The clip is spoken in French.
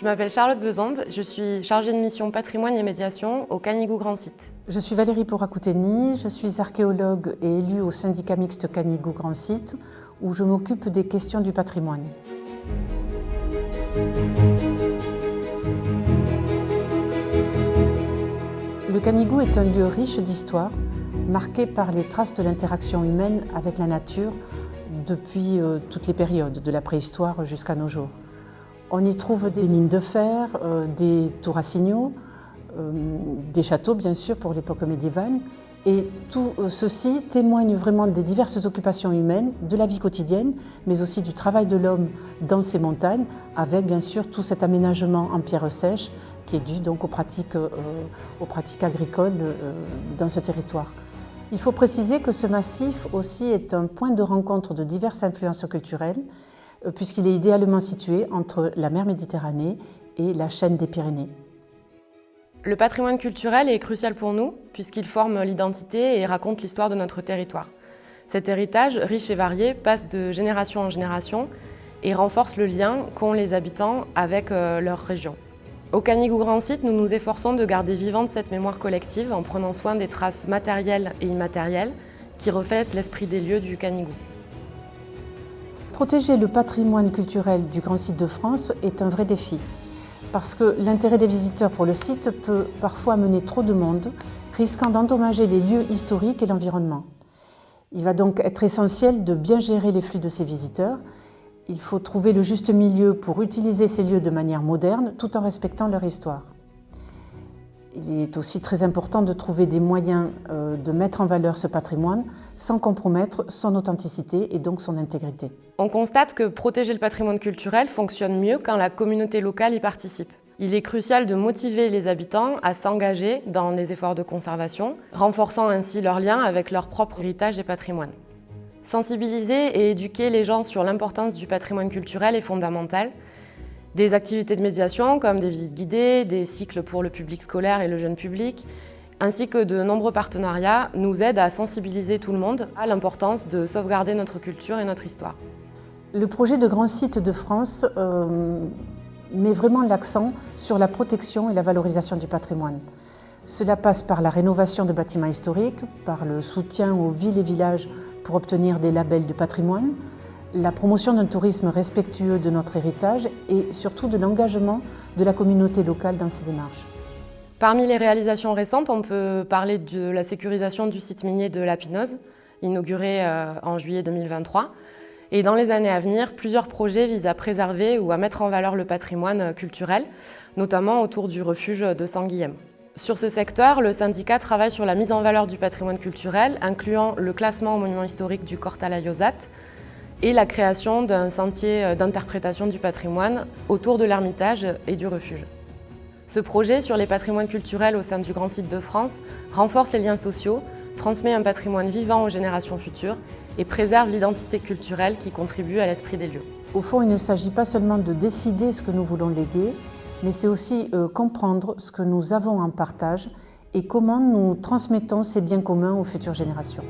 Je m'appelle Charlotte Bezombe, je suis chargée de mission patrimoine et médiation au Canigou Grand Site. Je suis Valérie Pourakouteni, je suis archéologue et élue au syndicat mixte Canigou Grand Site où je m'occupe des questions du patrimoine. Le Canigou est un lieu riche d'histoire, marqué par les traces de l'interaction humaine avec la nature depuis toutes les périodes, de la préhistoire jusqu'à nos jours. On y trouve des mines de fer, des tours à signaux, des châteaux bien sûr pour l'époque médiévale, et tout ceci témoigne vraiment des diverses occupations humaines, de la vie quotidienne, mais aussi du travail de l'homme dans ces montagnes, avec bien sûr tout cet aménagement en pierre sèche qui est dû donc aux pratiques agricoles dans ce territoire. Il faut préciser que ce massif aussi est un point de rencontre de diverses influences culturelles, puisqu'il est idéalement situé entre la mer Méditerranée et la chaîne des Pyrénées. Le patrimoine culturel est crucial pour nous, puisqu'il forme l'identité et raconte l'histoire de notre territoire. Cet héritage, riche et varié, passe de génération en génération et renforce le lien qu'ont les habitants avec leur région. Au Canigou Grand Site, nous nous efforçons de garder vivante cette mémoire collective en prenant soin des traces matérielles et immatérielles qui reflètent l'esprit des lieux du Canigou. Protéger le patrimoine culturel du Grand Site de France est un vrai défi, parce que l'intérêt des visiteurs pour le site peut parfois amener trop de monde, risquant d'endommager les lieux historiques et l'environnement. Il va donc être essentiel de bien gérer les flux de ces visiteurs. Il faut trouver le juste milieu pour utiliser ces lieux de manière moderne, tout en respectant leur histoire. Il est aussi très important de trouver des moyens de mettre en valeur ce patrimoine sans compromettre son authenticité et donc son intégrité. On constate que protéger le patrimoine culturel fonctionne mieux quand la communauté locale y participe. Il est crucial de motiver les habitants à s'engager dans les efforts de conservation, renforçant ainsi leur lien avec leur propre héritage et patrimoine. Sensibiliser et éduquer les gens sur l'importance du patrimoine culturel est fondamental. Des activités de médiation comme des visites guidées, des cycles pour le public scolaire et le jeune public, ainsi que de nombreux partenariats nous aident à sensibiliser tout le monde à l'importance de sauvegarder notre culture et notre histoire. Le projet de Grand Site de France met vraiment l'accent sur la protection et la valorisation du patrimoine. Cela passe par la rénovation de bâtiments historiques, par le soutien aux villes et villages pour obtenir des labels de patrimoine, la promotion d'un tourisme respectueux de notre héritage et surtout de l'engagement de la communauté locale dans ces démarches. Parmi les réalisations récentes, on peut parler de la sécurisation du site minier de la Pinoze, inauguré en juillet 2023. Et dans les années à venir, plusieurs projets visent à préserver ou à mettre en valeur le patrimoine culturel, notamment autour du refuge de Sanguillem. Sur ce secteur, le syndicat travaille sur la mise en valeur du patrimoine culturel, incluant le classement au monument historique du Cortalayozat et la création d'un sentier d'interprétation du patrimoine autour de l'Ermitage et du refuge. Ce projet sur les patrimoines culturels au sein du Grand Site de France renforce les liens sociaux, transmet un patrimoine vivant aux générations futures et préserve l'identité culturelle qui contribue à l'esprit des lieux. Au fond, il ne s'agit pas seulement de décider ce que nous voulons léguer, mais c'est aussi comprendre ce que nous avons en partage et comment nous transmettons ces biens communs aux futures générations.